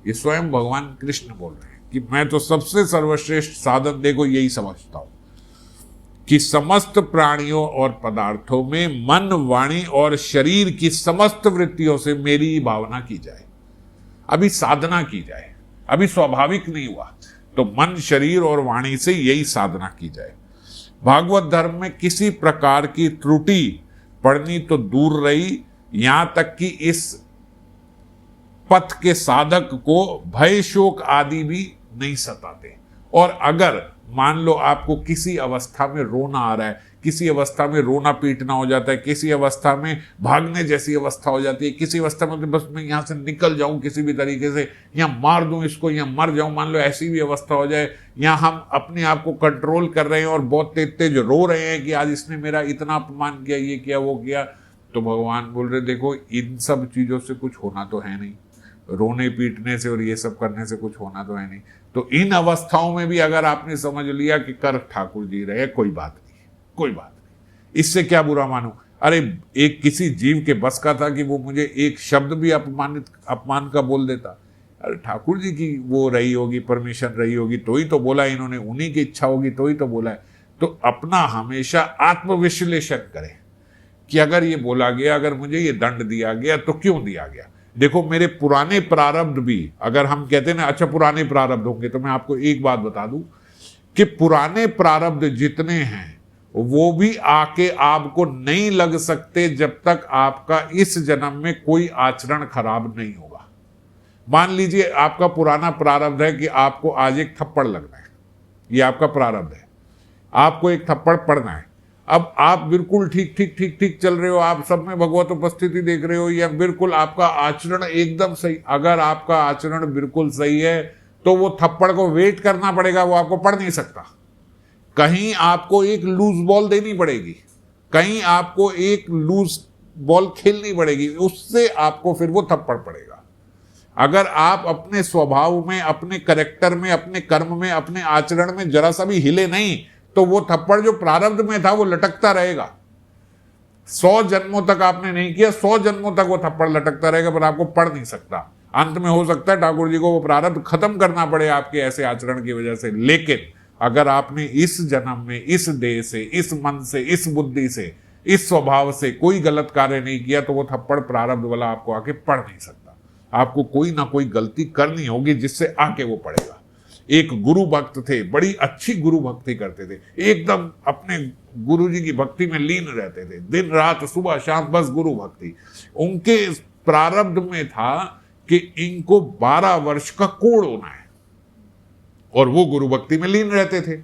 Speaker 1: ये स्वयं भगवान कृष्ण बोल रहे हैं कि मैं तो सबसे सर्वश्रेष्ठ साधन देखो यही समझता हूं कि समस्त प्राणियों और पदार्थों में मन, वाणी और शरीर की समस्त वृत्तियों से मेरी भावना की जाए। अभी साधना की जाए, अभी स्वाभाविक नहीं हुआ, तो मन, शरीर और वाणी से यही साधना की जाए। भागवत धर्म में किसी प्रकार की त्रुटि पड़नी तो दूर रही, यहां तक कि इस पथ के साधक को भय, शोक आदि भी नहीं सताते। और अगर मान लो आपको किसी अवस्था में रोना आ रहा है, किसी अवस्था में रोना पीटना हो जाता है, किसी अवस्था में भागने जैसी अवस्था हो जाती है, किसी अवस्था में बस मैं यहाँ से निकल जाऊं किसी भी तरीके से, या मार दूं इसको, या मर जाऊं, मान लो ऐसी भी अवस्था हो जाए, या हम अपने आप को कंट्रोल कर रहे हैं और बहुत तेज तेज रो रहे हैं कि आज इसने मेरा इतना अपमान किया, ये किया, वो किया, तो भगवान बोल रहे देखो इन सब चीज़ों से कुछ होना तो है नहीं, रोने पीटने से और ये सब करने से कुछ होना तो है नहीं। तो इन अवस्थाओं में भी अगर आपने समझ लिया कि कर ठाकुर जी रहे, कोई बात नहीं, इससे क्या बुरा मानूं। अरे एक किसी जीव के बस का था कि वो मुझे एक शब्द भी अपमान का बोल देता। अरे ठाकुर जी की वो रही होगी, परमिशन रही होगी, तो ही तो बोला इन्होंने, उन्हीं की इच्छा होगी तो ही तो बोला है। तो अपना हमेशा आत्मविश्लेषण करें कि अगर ये बोला गया, अगर मुझे ये दंड दिया गया तो क्यों दिया गया। देखो मेरे पुराने प्रारब्ध भी, अगर हम कहते हैं ना अच्छा पुराने प्रारब्ध होंगे, तो मैं आपको एक बात बता दूं कि पुराने प्रारब्ध जितने हैं वो भी आके आपको नहीं लग सकते जब तक आपका इस जन्म में कोई आचरण खराब नहीं होगा। मान लीजिए आपका पुराना प्रारब्ध है कि आपको आज एक थप्पड़ लगना है, ये आपका प्रारब्ध है, आपको एक थप्पड़ पड़ना है। अब आप बिल्कुल ठीक ठीक ठीक ठीक चल रहे हो, आप सब में भगवत उपस्थिति देख रहे हो, या बिल्कुल आपका आचरण एकदम सही। अगर आपका आचरण बिल्कुल सही है तो वो थप्पड़ को वेट करना पड़ेगा, वो आपको पड़ नहीं सकता। कहीं आपको एक लूज बॉल देनी पड़ेगी, कहीं आपको एक लूज बॉल खेलनी पड़ेगी, उससे आपको फिर वो थप्पड़ पड़ेगा। अगर आप अपने स्वभाव में, अपने करेक्टर में, अपने कर्म में, अपने आचरण में जरा सा भी हिले नहीं, तो वो थप्पड़ जो प्रारब्ध में था वो लटकता रहेगा। 100 जन्मों तक आपने नहीं किया, 100 जन्मों तक वो थप्पड़ लटकता रहेगा, पर आपको पड़ नहीं सकता। अंत में हो सकता है ठाकुर जी को वो प्रारब्ध खत्म करना पड़े आपके ऐसे आचरण की वजह से। लेकिन अगर आपने इस जन्म में, इस देह से, इस मन से, इस बुद्धि से, इस स्वभाव से कोई गलत कार्य नहीं किया, तो वो थप्पड़ प्रारब्ध वाला आपको आके पड़ नहीं सकता। आपको कोई ना कोई गलती करनी होगी जिससे आके वो पड़ेगा। एक गुरु भक्त थे, बड़ी अच्छी गुरु भक्ति करते थे, एकदम अपने गुरु जी की भक्ति में लीन रहते थे, दिन रात सुबह शाम बस गुरु भक्ति। उनके प्रारब्ध में था कि इनको 12 वर्ष का कोढ़ होना है, और वो गुरु भक्ति में लीन रहते थे।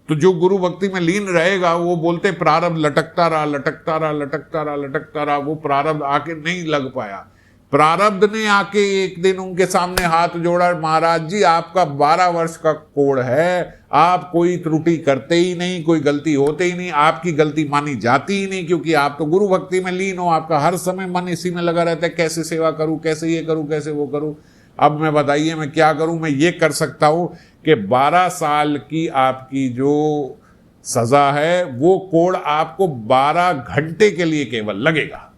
Speaker 1: तो जो गुरु भक्ति में लीन रहेगा, वो बोलते प्रारब्ध लटकता रहा, लटकता रहा, लटकता रहा, लटकता रहा, वो प्रारब्ध आके नहीं लग पाया। प्रारब्ध ने आके एक दिन उनके सामने हाथ जोड़ा, महाराज जी आपका 12 वर्ष का कोढ़ है, आप कोई त्रुटि करते ही नहीं, कोई गलती होते ही नहीं, आपकी गलती मानी जाती ही नहीं, क्योंकि आप तो गुरु भक्ति में लीन हो, आपका हर समय मन इसी में लगा रहता है, कैसे सेवा करूं, कैसे ये करूं, कैसे वो करूं। अब मैं बताइए मैं क्या करूं। मैं ये कर सकता हूं कि 12 साल की आपकी जो सजा है वो कोढ़ आपको 12 घंटे के लिए केवल लगेगा।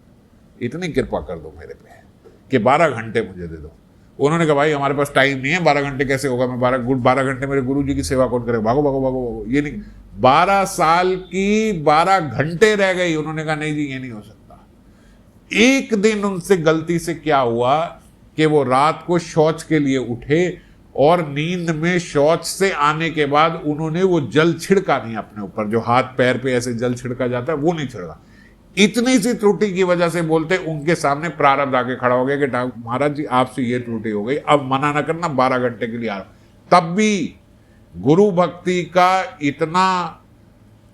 Speaker 1: इतनी कृपा कर दो मेरे पे कि 12 घंटे मुझे दे दो। उन्होंने कहा भाई हमारे पास टाइम नहीं है, 12 घंटे कैसे होगा, मैं 12 घंटे मेरे गुरु जी की सेवा कौन करेगा, भागो भागो भागो भागो। ये नहीं, 12 साल की 12 घंटे रह गई। उन्होंने कहा नहीं जी ये नहीं हो सकता। एक दिन उनसे गलती से क्या हुआ कि वो रात को शौच के लिए उठे, और नींद में शौच से आने के बाद उन्होंने वो जल छिड़का नहीं अपने ऊपर, जो हाथ पैर पे ऐसे जल छिड़का जाता है वो नहीं छिड़का। इतनी सी त्रुटि की वजह से बोलते उनके सामने प्रारब्ध आके खड़ा हो गया कि महाराज जी आपसे ये त्रुटि हो गई, अब मना ना करना, 12 घंटे के लिए आ रहा। तब भी गुरु भक्ति का इतना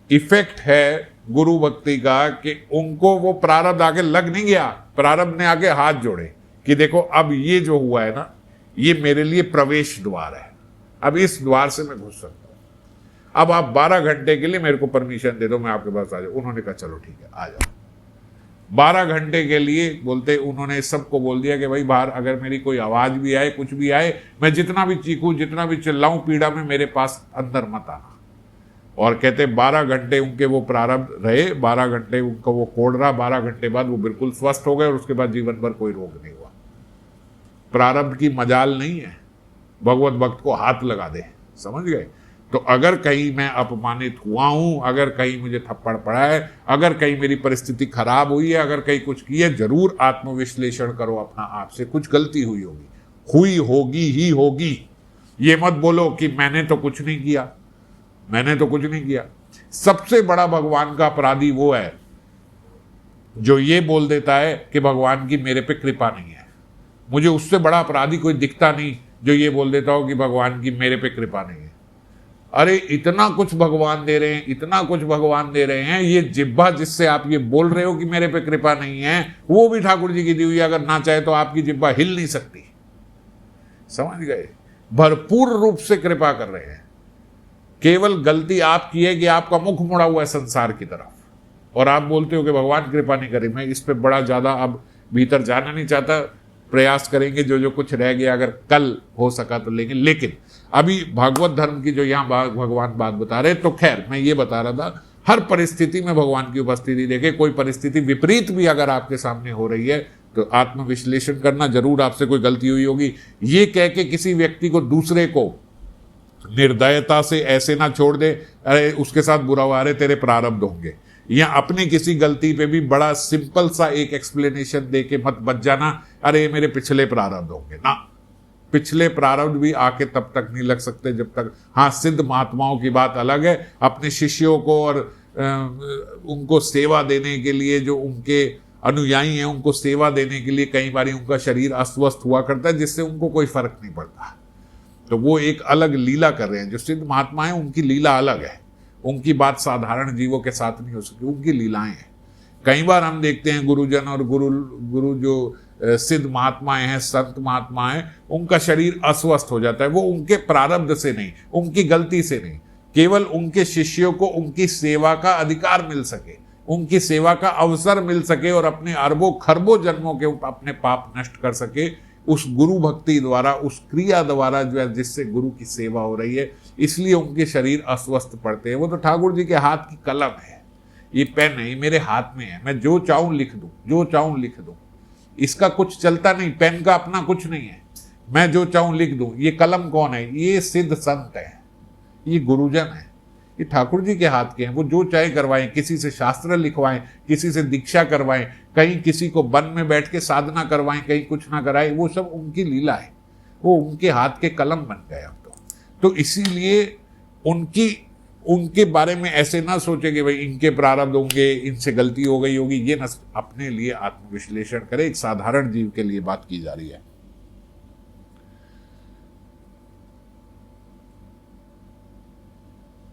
Speaker 1: इफेक्ट है, गुरु भक्ति का, कि उनको वो प्रारब्ध आके लग नहीं गया। प्रारब्ध ने आके हाथ जोड़े कि देखो अब ये जो हुआ है ना, ये मेरे लिए प्रवेश द्वार है, अब इस द्वार से मैं घुस सकता हूं, अब आप 12 घंटे के लिए मेरे को परमिशन दे दो, मैं आपके पास आ जाऊं। उन्होंने कहा चलो ठीक है आ जाओ। 12 घंटे के लिए बोलते उन्होंने सबको बोल दिया कि भाई बाहर अगर मेरी कोई आवाज भी आए, कुछ भी आए, मैं जितना भी चीखूं, जितना भी चिल्लाऊं, पीड़ा में मेरे पास अंदर मत आना। और कहते 12 घंटे उनके वो प्रारब्ध रहे, 12 घंटे उनका वो कोढ़ रहा, 12 घंटे बाद वो बिल्कुल स्वस्थ हो गए, और उसके बाद जीवन भर कोई रोग नहीं हुआ। प्रारब्ध की मजाल नहीं है भगवत भक्त को हाथ लगा दे, समझ गए। तो अगर कहीं मैं अपमानित हुआ हूं, अगर कहीं मुझे थप्पड़ पड़ा है, अगर कहीं मेरी परिस्थिति खराब हुई है, अगर कहीं कुछ किया, जरूर आत्मविश्लेषण करो अपना, आपसे कुछ गलती हुई होगी, हुई होगी ही होगी। ये मत बोलो कि मैंने तो कुछ नहीं किया, मैंने तो कुछ नहीं किया। सबसे बड़ा भगवान का अपराधी वो है जो ये बोल देता है कि भगवान की मेरे पे कृपा नहीं है। मुझे उससे बड़ा अपराधी कोई दिखता नहीं जो ये बोल देता हो कि भगवान की मेरे पे कृपा नहीं है। अरे इतना कुछ भगवान दे रहे हैं, इतना कुछ भगवान दे रहे हैं, ये जिह्वा जिससे आप ये बोल रहे हो कि मेरे पे कृपा नहीं है, वो भी ठाकुर जी की दी हुई। अगर ना चाहे तो आपकी जिह्वा हिल नहीं सकती, समझ गए। भरपूर रूप से कृपा कर रहे हैं। केवल गलती आपकी है कि आपका मुख मुड़ा हुआ है संसार की तरफ, और आप बोलते हो कि भगवान कृपा नहीं करे। मैं इस पे बड़ा ज्यादा अब भीतर जाना नहीं चाहता। प्रयास करेंगे जो कुछ रह गया, अगर कल हो सका तो लेंगे। लेकिन अभी भागवत धर्म की जो यहाँ भगवान बात बता रहे, तो खैर मैं ये बता रहा था, हर परिस्थिति में भगवान की उपस्थिति देखे। कोई परिस्थिति विपरीत भी अगर आपके सामने हो रही है तो आत्मविश्लेषण करना, जरूर आपसे कोई गलती हुई होगी। ये कह के किसी व्यक्ति को, दूसरे को निर्दयता से ऐसे ना छोड़ दे, अरे उसके साथ बुरा हुआ, अरे तेरे प्रारब्ध होंगे, या अपनी किसी गलती पे भी बड़ा सिंपल सा एक एक्सप्लेनेशन दे के मत बच जाना, अरे मेरे पिछले प्रारब्ध होंगे ना। पिछले प्रारब्ध भी आके तब तक नहीं लग सकते जब तक, हाँ सिद्ध महात्माओं की बात अलग है, अपने शिष्यों को और उनको सेवा देने के लिए, जो उनके अनुयायी हैं उनको सेवा देने के लिए कई बार उनका शरीर अस्वस्थ हुआ करता है, जिससे उनको कोई फर्क नहीं पड़ता। तो वो एक अलग लीला कर रहे हैं। जो सिद्ध महात्मा है उनकी लीला अलग है, उनकी बात साधारण जीवों के साथ नहीं हो सकती, उनकी लीलाएं हैं। कई बार हम देखते हैं गुरुजन और गुरु जो सिद्ध महात्माएं हैं, संत महात्मा हैं, उनका शरीर अस्वस्थ हो जाता है। वो उनके प्रारब्ध से नहीं, उनकी गलती से नहीं, केवल उनके शिष्यों को उनकी सेवा का अधिकार मिल सके, उनकी सेवा का अवसर मिल सके और अपने अरबों खरबों जन्मों के अपने पाप नष्ट कर सके उस गुरु भक्ति द्वारा, उस क्रिया द्वारा जो है, जिससे गुरु की सेवा हो रही है। इसलिए उनके शरीर अस्वस्थ पड़ते हैं। वो तो ठाकुर जी के हाथ की कलम है, ये पेन है, ये मेरे हाथ में है, मैं जो चाहूं लिख दूं, जो चाहूं लिख दूं, इसका कुछ चलता नहीं, पेन का अपना कुछ नहीं है, मैं जो चाहूं लिख दूं। ये कलम कौन है? ये सिद्ध संत है, ये गुरुजन है, ये ठाकुर जी के हाथ के हैं। वो जो चाहे करवाएं, किसी से शास्त्र लिखवाएं, किसी से दीक्षा करवाएं, कहीं किसी को वन में बैठ के साधना करवाएं, कहीं कुछ ना कराएं, वो सब उनकी लीला है, वो उनके हाथ के कलम बन गए अब तो इसीलिए उनके बारे में ऐसे ना सोचे कि भाई इनके प्रारब्ध होंगे, इनसे गलती हो गई होगी, ये ना, अपने लिए आत्मविश्लेषण करें। एक साधारण जीव के लिए बात की जा रही है।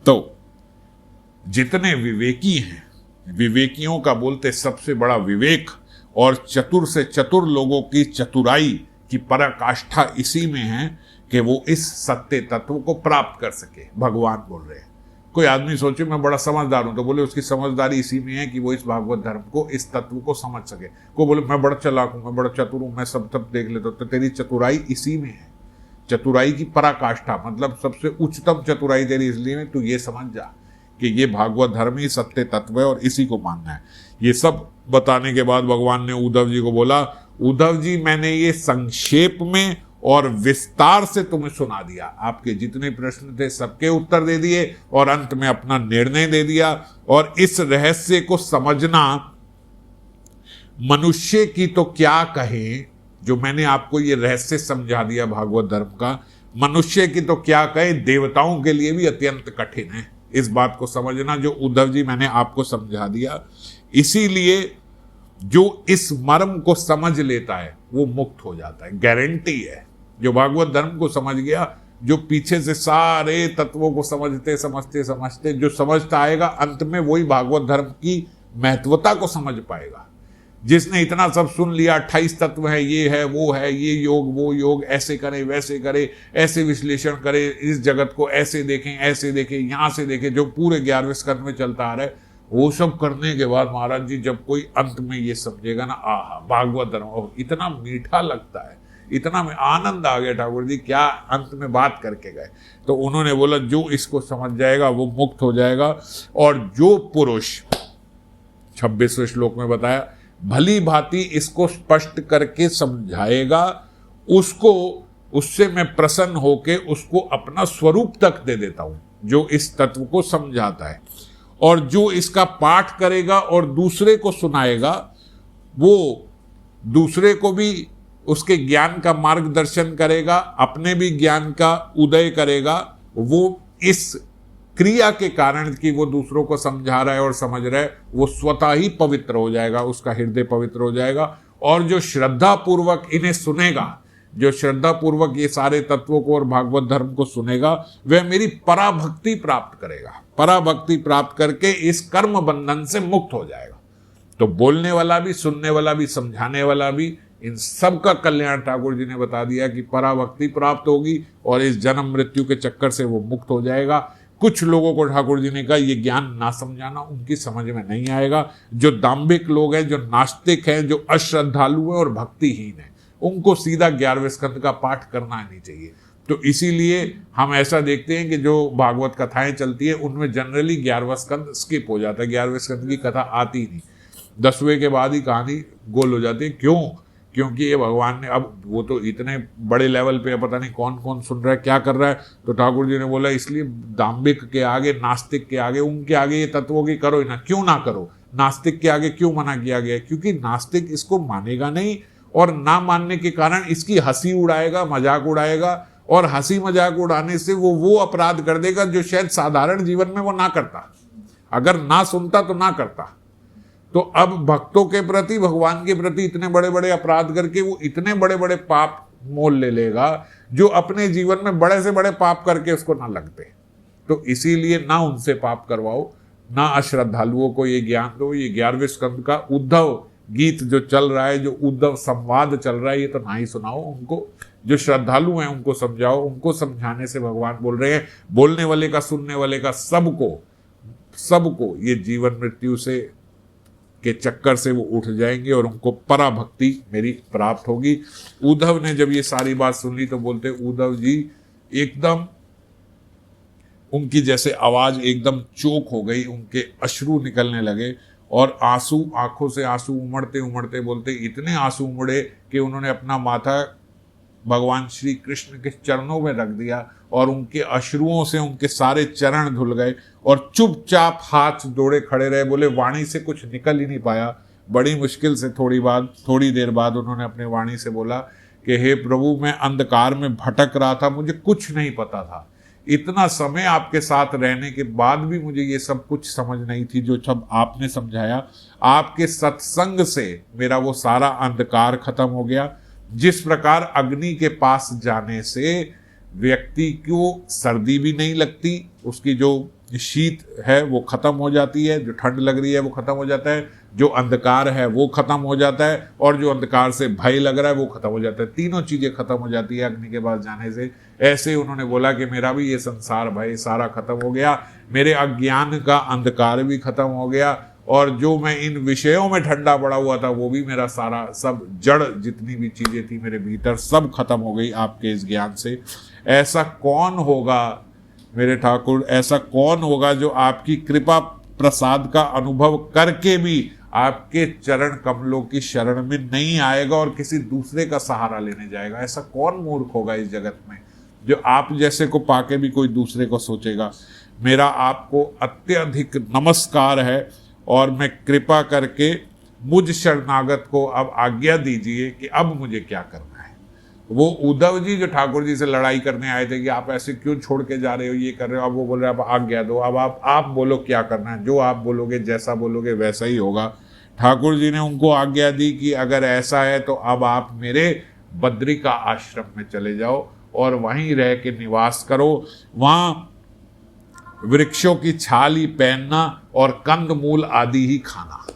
Speaker 1: तो जितने विवेकी हैं, विवेकियों का बोलते सबसे बड़ा विवेक और चतुर से चतुर लोगों की चतुराई की पराकाष्ठा इसी में है कि वो इस सत्य तत्व को प्राप्त कर सके। भगवान बोल रहे हैं। कोई आदमी सोचे मैं बड़ा समझदार हूं, तो बोले उसकी समझदारी इसी में है कि वो इस भागवत धर्म को, इस तत्व को समझ सके। कोई बोले मैं बड़ा चालाक हूं, मैं बड़ा चतुर हूं, मैं सब देख लेता हूं, तो तेरी चतुराई इसी में है। चतुराई की पराकाष्ठा मतलब सबसे उच्चतम चतुराई तेरी इसलिए में, तू ये समझ जा कि ये भागवत धर्म ही सत्य तत्व है और इसी को मानना है। ये सब बताने के बाद भगवान ने उद्धव जी को बोला, उद्धव जी मैंने ये संक्षेप में और विस्तार से तुम्हें सुना दिया, आपके जितने प्रश्न थे सबके उत्तर दे दिए और अंत में अपना निर्णय दे दिया। और इस रहस्य को समझना, मनुष्य की तो क्या कहे, जो मैंने आपको ये रहस्य समझा दिया भागवत धर्म का, मनुष्य की तो क्या कहे, देवताओं के लिए भी अत्यंत कठिन है इस बात को समझना जो उद्धव जी मैंने आपको समझा दिया। इसीलिए जो इस मर्म को समझ लेता है वो मुक्त हो जाता है, गारंटी है। जो भागवत धर्म को समझ गया, जो पीछे से सारे तत्वों को समझते समझते समझते जो समझता आएगा, अंत में वही भागवत धर्म की महत्वता को समझ पाएगा। जिसने इतना सब सुन लिया, 28 तत्व है, ये है, वो है, ये योग, वो योग, ऐसे करे, वैसे करे, ऐसे विश्लेषण करे, इस जगत को ऐसे देखें, ऐसे देखें, यहाँ से देखें, जो पूरे 11वें स्कंद में चलता आ रहा है, वो सब करने के बाद महाराज जी जब कोई अंत में ये समझेगा ना, आहा भागवत धर्म इतना मीठा लगता है, इतना में आनंद आ गया, ठाकुर जी क्या अंत में बात करके गए। तो उन्होंने बोला जो इसको समझ जाएगा वो मुक्त हो जाएगा। और जो पुरुष 26वें श्लोक में बताया, भली भांति इसको स्पष्ट करके समझाएगा, उसको, उससे मैं प्रसन्न होके उसको अपना स्वरूप तक दे देता हूं, जो इस तत्व को समझाता है। और जो इसका पाठ करेगा और दूसरे को सुनाएगा, वो दूसरे को भी उसके ज्ञान का मार्गदर्शन करेगा, अपने भी ज्ञान का उदय करेगा। वो इस क्रिया के कारण कि वो दूसरों को समझा रहा है और समझ रहा है, वो स्वतः ही पवित्र हो जाएगा, उसका हृदय पवित्र हो जाएगा। और जो श्रद्धा पूर्वक इन्हें सुनेगा, जो श्रद्धा पूर्वक ये सारे तत्वों को और भागवत धर्म को सुनेगा, वह मेरी पराभक्ति प्राप्त करेगा। पराभक्ति प्राप्त करके इस कर्म बंधन से मुक्त हो जाएगा। तो बोलने वाला भी, सुनने वाला भी, समझाने वाला भी, इन सब का कल्याण ठाकुर जी ने बता दिया कि पराभक्ति प्राप्त होगी और इस जन्म मृत्यु के चक्कर से वो मुक्त हो जाएगा। कुछ लोगों को ठाकुर जी ने कहा ये ज्ञान ना समझाना, उनकी समझ में नहीं आएगा। जो दाम्भिक लोग हैं, जो नास्तिक हैं, जो अश्रद्धालु हैं और भक्तिहीन हैं, उनको सीधा 11वें स्कंद का पाठ करना नहीं चाहिए। तो इसीलिए हम ऐसा देखते हैं कि जो भागवत कथाएं चलती है उनमें जनरली 11वां स्कंद स्किप हो जाता है, 11वें स्कंद की कथा आती नहीं, 10वें के बाद ही कहानी गोल हो जाती है। क्यों? क्योंकि ये भगवान ने, अब वो तो इतने बड़े लेवल पे पता नहीं कौन कौन सुन रहा है, क्या कर रहा है। तो ठाकुर जी ने बोला इसलिए दाम्भिक के आगे, नास्तिक के आगे, उनके आगे ये तत्वों की करो ही ना। क्यों ना करो? नास्तिक के आगे क्यों मना किया गया? क्योंकि नास्तिक इसको मानेगा नहीं, और ना मानने के कारण इसकी हंसी उड़ाएगा, मजाक उड़ाएगा, और हंसी मजाक उड़ाने से वो अपराध कर देगा जो शायद साधारण जीवन में वो ना करता, अगर ना सुनता तो ना करता। तो अब भक्तों के प्रति, भगवान के प्रति इतने बड़े बड़े अपराध करके वो इतने बड़े बड़े पाप मोल ले लेगा जो अपने जीवन में बड़े से बड़े पाप करके उसको ना लगते। तो इसीलिए ना उनसे पाप करवाओ, ना अश्रद्धालुओं को ये ज्ञान दो। ये 11वें स्कंद का उद्धव गीत जो चल रहा है, जो उद्धव संवाद चल रहा है, ये तो ना ही सुनाओ उनको। जो श्रद्धालु हैं उनको समझाओ। उनको समझाने से भगवान बोल रहे हैं, बोलने वाले का, सुनने वाले का, सबको ये जीवन मृत्यु से के चक्कर से वो उठ जाएंगे और उनको पराभक्ति मेरी प्राप्त होगी। उद्धव ने जब ये सारी बात सुन ली तो बोलते, उद्धव जी एकदम, उनकी जैसे आवाज एकदम चोक हो गई, उनके अश्रु निकलने लगे और आंसू, आंखों से आंसू उमड़ते उमड़ते बोलते, इतने आंसू उमड़े कि उन्होंने अपना माथा भगवान श्री कृष्ण के चरणों में रख दिया और उनके अश्रुओं से उनके सारे चरण धुल गए और चुपचाप हाथ जोड़े खड़े रहे। बोले वाणी से कुछ निकल ही नहीं पाया। बड़ी मुश्किल से थोड़ी देर बाद उन्होंने अपने वाणी से बोला कि हे प्रभु, मैं अंधकार में भटक रहा था, मुझे कुछ नहीं पता था। इतना समय आपके साथ रहने के बाद भी मुझे ये सब कुछ समझ नहीं थी जो सब आपने समझाया। आपके सत्संग से मेरा वो सारा अंधकार खत्म हो गया। जिस प्रकार अग्नि के पास जाने से व्यक्ति को सर्दी भी नहीं लगती, उसकी जो शीत है वो खत्म हो जाती है, जो ठंड लग रही है वो खत्म हो जाता है, जो अंधकार है वो खत्म हो जाता है, और जो अंधकार से भय लग रहा है वो खत्म हो जाता है। तीनों चीजें खत्म हो जाती है अग्नि के पास जाने से। ऐसे उन्होंने बोला कि मेरा भी ये संसार भय सारा खत्म हो गया, मेरे अज्ञान का अंधकार भी खत्म हो गया, और जो मैं इन विषयों में ठंडा पड़ा हुआ था वो भी मेरा सारा, सब जड़ जितनी भी चीजें थी मेरे भीतर सब खत्म हो गई आपके इस ज्ञान से। ऐसा कौन होगा मेरे ठाकुर, ऐसा कौन होगा जो आपकी कृपा प्रसाद का अनुभव करके भी आपके चरण कमलों की शरण में नहीं आएगा और किसी दूसरे का सहारा लेने जाएगा? ऐसा कौन मूर्ख होगा इस जगत में जो आप जैसे को पाके भी कोई दूसरे को सोचेगा? मेरा आपको अत्यधिक नमस्कार है और मैं कृपा करके मुझ शरणागत को अब आज्ञा दीजिए कि अब मुझे क्या करना है। वो उद्धव जी जो ठाकुर जी से लड़ाई करने आए थे कि आप ऐसे क्यों छोड़ के जा रहे हो, ये कर रहे हो, अब वो बोल रहे हैं अब आज्ञा दो, अब आप बोलो क्या करना है, जो आप बोलोगे, जैसा बोलोगे वैसा ही होगा। ठाकुर जी ने उनको आज्ञा दी कि अगर ऐसा है तो अब आप मेरे बद्रिका आश्रम में चले जाओ और वहीं रह के निवास करो। वहाँ वृक्षों की छाल ही पहनना और कंदमूल आदि ही खाना,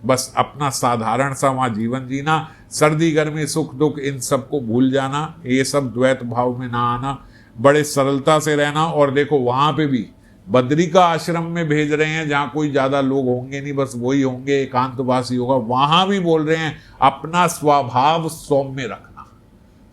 Speaker 1: बस अपना साधारण सा वहाँ जीवन जीना। सर्दी गर्मी सुख दुख इन सबको भूल जाना, ये सब द्वैत भाव में ना आना, बड़े सरलता से रहना। और देखो वहाँ पे भी बद्रिका आश्रम में भेज रहे हैं जहाँ कोई ज़्यादा लोग होंगे नहीं, बस वही होंगे, एकांतवासी होगा। वहाँ भी बोल रहे हैं अपना स्वभाव सौम्य रखना।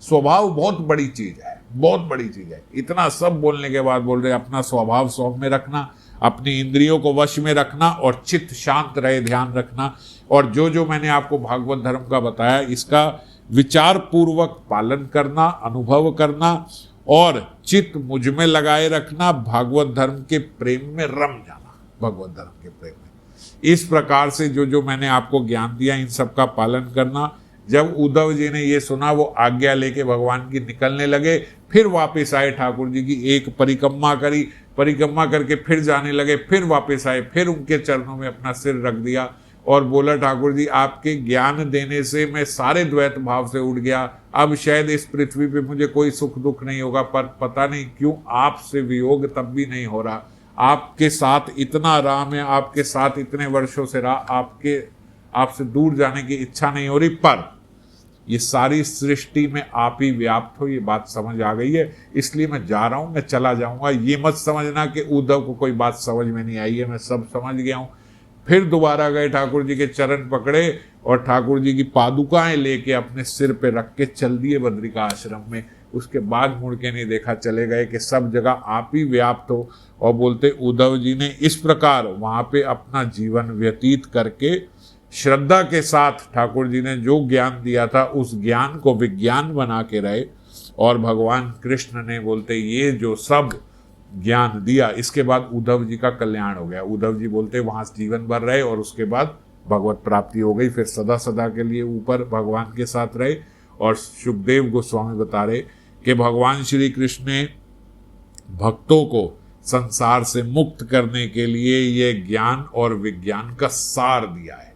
Speaker 1: स्वभाव बहुत बड़ी चीज़ है, बहुत बड़ी चीज़ है। इतना सब बोलने के बाद बोल रहे हैं अपना स्वभाव सौम्य रखना, अपनी इंद्रियों को वश में रखना और चित्त शांत रहे, ध्यान रखना। और जो जो मैंने आपको भागवत धर्म का बताया इसका विचार पूर्वक पालन करना, अनुभव करना और चित्त मुझ में लगाए रखना, भागवत धर्म के प्रेम में रम जाना, भगवत धर्म के प्रेम में। इस प्रकार से जो जो मैंने आपको ज्ञान दिया इन सब का पालन करना। जब उद्धव जी ने ये सुना वो आज्ञा लेके भगवान की निकलने लगे, फिर वापस आए, ठाकुर जी की एक परिक्रमा करी, परिक्रमा करके फिर जाने लगे, फिर वापस आए, फिर उनके चरणों में अपना सिर रख दिया और बोला ठाकुर जी आपके ज्ञान देने से मैं सारे द्वैत भाव से उठ गया। अब शायद इस पृथ्वी पे मुझे कोई सुख दुख नहीं होगा, पर पता नहीं क्यों आपसे वियोग तब भी नहीं हो रहा। आपके साथ इतना आराम है, आपके साथ इतने वर्षों से रहा, आपसे दूर जाने की इच्छा नहीं हो रही, पर ये सारी सृष्टि में आप ही व्याप्त हो, ये बात समझ आ गई है, इसलिए मैं जा रहा हूँ, मैं चला जाऊँगा। ये मत समझना कि उद्धव को कोई बात समझ में नहीं आई है, मैं सब समझ गया हूँ। फिर दोबारा गए, ठाकुर जी के चरण पकड़े और ठाकुर जी की पादुकाएं लेके अपने सिर पे रख के चल दिए बद्रिका आश्रम में। उसके बाद मुड़ के नहीं देखा, चले गए कि सब जगह आप ही व्याप्त हो। और बोलते उद्धव जी ने इस प्रकार वहाँ पे अपना जीवन व्यतीत करके श्रद्धा के साथ ठाकुर जी ने जो ज्ञान दिया था उस ज्ञान को विज्ञान बना के रहे। और भगवान कृष्ण ने बोलते ये जो सब ज्ञान दिया, इसके बाद उद्धव जी का कल्याण हो गया। उद्धव जी बोलते वहां जीवन भर रहे और उसके बाद भगवत प्राप्ति हो गई, फिर सदा सदा के लिए ऊपर भगवान के साथ रहे। और सुखदेव गोस्वामी बता रहे कि भगवान श्री कृष्ण ने भक्तों को संसार से मुक्त करने के लिए ये ज्ञान और विज्ञान का सार दिया है।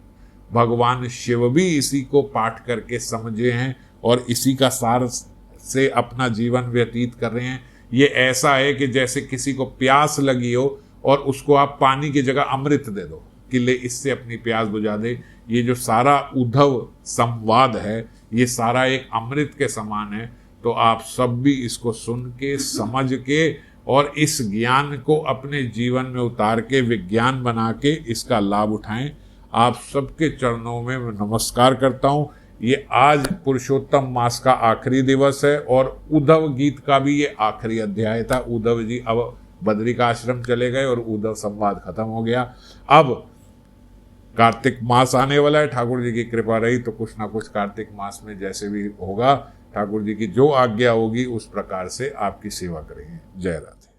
Speaker 1: भगवान शिव भी इसी को पाठ करके समझे हैं और इसी का सार से अपना जीवन व्यतीत कर रहे हैं। ये ऐसा है कि जैसे किसी को प्यास लगी हो और उसको आप पानी की जगह अमृत दे दो कि ले इससे अपनी प्यास बुझा दे। ये जो सारा उद्धव संवाद है ये सारा एक अमृत के समान है। तो आप सब भी इसको सुन के समझ के और इस ज्ञान को अपने जीवन में उतार के विज्ञान बना के इसका लाभ उठाएं। आप सबके चरणों में नमस्कार करता हूँ। ये आज पुरुषोत्तम मास का आखिरी दिवस है और उद्धव गीत का भी ये आखिरी अध्याय था। उद्धव जी अब बद्री का आश्रम चले गए और उद्धव संवाद खत्म हो गया। अब कार्तिक मास आने वाला है, ठाकुर जी की कृपा रही तो कुछ ना कुछ कार्तिक मास में जैसे भी होगा ठाकुर जी की जो आज्ञा होगी उस प्रकार से आपकी सेवा करेंगे। जय राधे।